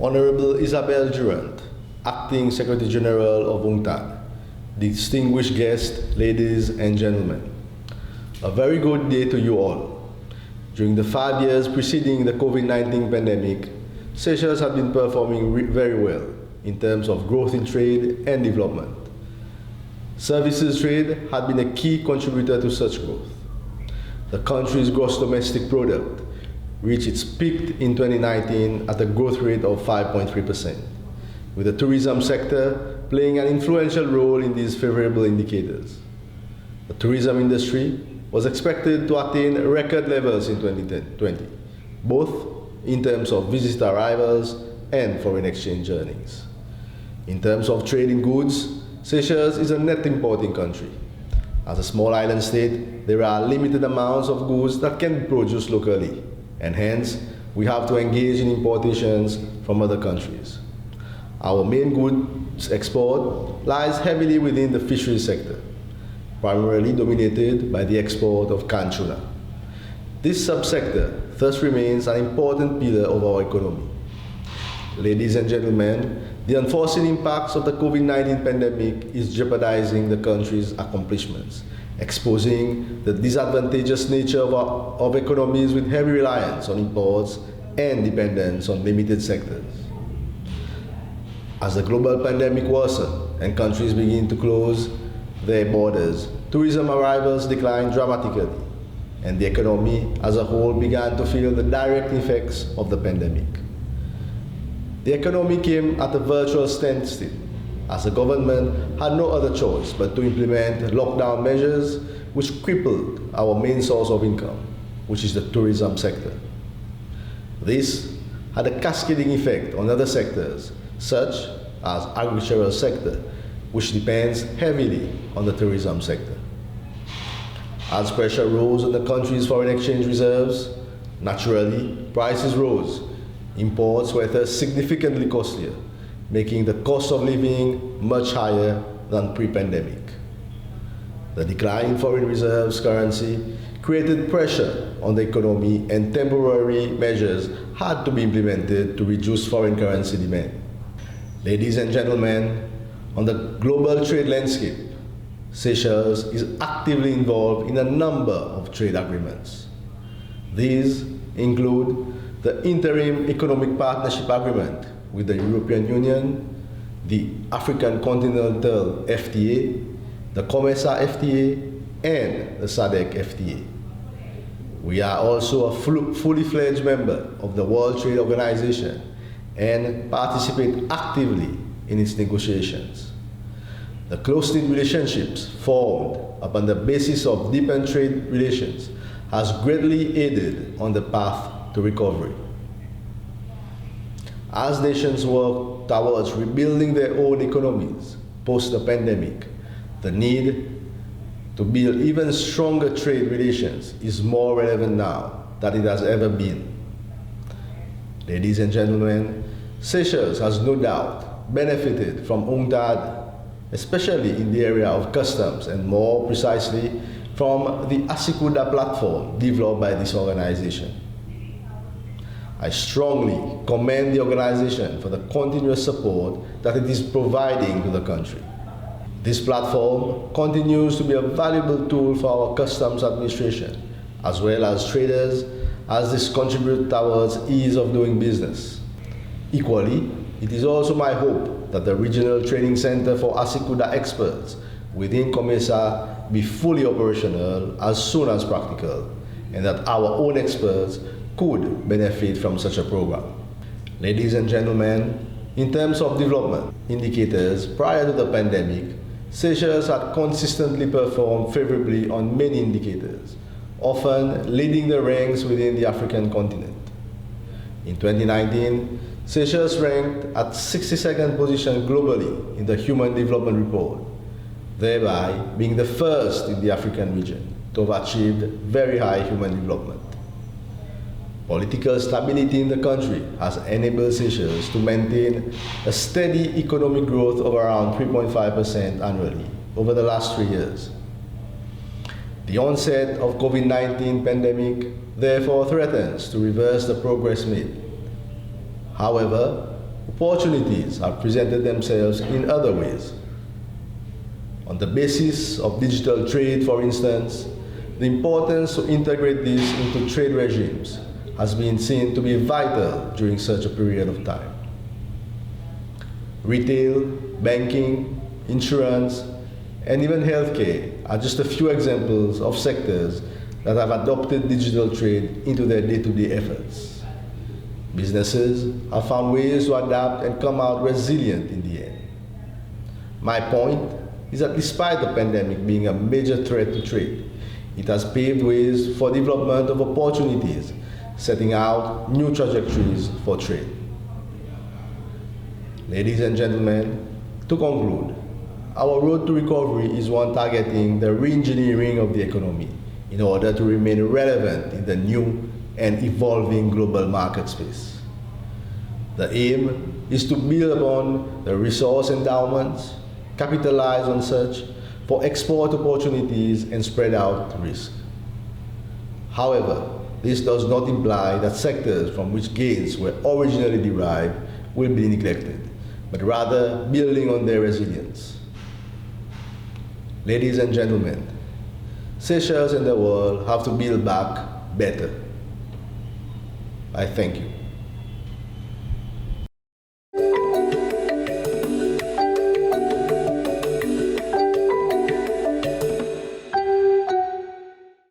Honorable Isabel Durant, Acting Secretary General of UNCTAD, distinguished guests, ladies and gentlemen, a very good day to you all. During the 5 years preceding the COVID-19 pandemic, Seychelles had been performing very well in terms of growth in trade and development. Services trade had been a key contributor to such growth. The country's gross domestic product reached its peak in 2019 at a growth rate of 5.3%, with the tourism sector playing an influential role in these favorable indicators. The tourism industry was expected to attain record levels in 2020, both in terms of visitor arrivals and foreign exchange earnings. In terms of trade in goods, Seychelles is a net importing country. As a small island state, there are limited amounts of goods that can be produced locally, and hence, we have to engage in importations from other countries. Our main goods export lies heavily within the fisheries sector, primarily dominated by the export of canned tuna. This subsector thus remains an important pillar of our economy. Ladies and gentlemen, the unforeseen impacts of the COVID-19 pandemic is jeopardizing the country's accomplishments, exposing the disadvantageous nature of economies with heavy reliance on imports and dependence on limited sectors. As the global pandemic worsened and countries begin to close their borders, tourism arrivals declined dramatically, and the economy as a whole began to feel the direct effects of the pandemic. The economy came at a virtual standstill, as the government had no other choice but to implement lockdown measures which crippled our main source of income, which is the tourism sector. This had a cascading effect on other sectors, such as agricultural sector, which depends heavily on the tourism sector. As pressure rose on the country's foreign exchange reserves, naturally, prices rose. Imports were thus significantly costlier, making the cost of living much higher than pre-pandemic. The decline in foreign reserves currency created pressure on the economy, and temporary measures had to be implemented to reduce foreign currency demand. Ladies and gentlemen, on the global trade landscape, Seychelles is actively involved in a number of trade agreements. These include the Interim Economic Partnership Agreement with the European Union, the African Continental FTA, the COMESA FTA, and the SADC FTA. We are also a fully fledged member of the World Trade Organization and participate actively in its negotiations. The close-knit relationships formed upon the basis of deepened trade relations has greatly aided on the path to recovery. As nations work towards rebuilding their own economies post the pandemic, the need to build even stronger trade relations is more relevant now than it has ever been. Ladies and gentlemen, Seychelles has no doubt benefited from UNCTAD, especially in the area of customs and more precisely from the ASICUDA platform developed by this organization. I strongly commend the organization for the continuous support that it is providing to the country. This platform continues to be a valuable tool for our customs administration, as well as traders, as this contributes towards ease of doing business. Equally, it is also my hope that the Regional Training Center for ASICUDA experts within COMESA be fully operational as soon as practical, and that our own experts could benefit from such a program. Ladies and gentlemen, in terms of development indicators prior to the pandemic, Seychelles had consistently performed favorably on many indicators, often leading the ranks within the African continent. In 2019, Seychelles ranked at 62nd position globally in the Human Development Report, thereby being the first in the African region to have achieved very high human development. Political stability in the country has enabled Seychelles to maintain a steady economic growth of around 3.5% annually over the last 3 years. The onset of COVID-19 pandemic therefore threatens to reverse the progress made. However, opportunities have presented themselves in other ways. On the basis of digital trade, for instance, the importance to integrate this into trade regimes has been seen to be vital during such a period of time. Retail, banking, insurance, and even healthcare are just a few examples of sectors that have adopted digital trade into their day-to-day efforts. Businesses have found ways to adapt and come out resilient in the end. My point is that despite the pandemic being a major threat to trade, it has paved ways for development of opportunities, setting out new trajectories for trade. Ladies and gentlemen, to conclude, our road to recovery is one targeting the re-engineering of the economy in order to remain relevant in the new and evolving global market space. The aim is to build upon the resource endowments, capitalize on such for export opportunities and spread out risk. However, this does not imply that sectors from which gains were originally derived will be neglected, but rather building on their resilience. Ladies and gentlemen, Seychelles and the world have to build back better. I thank you.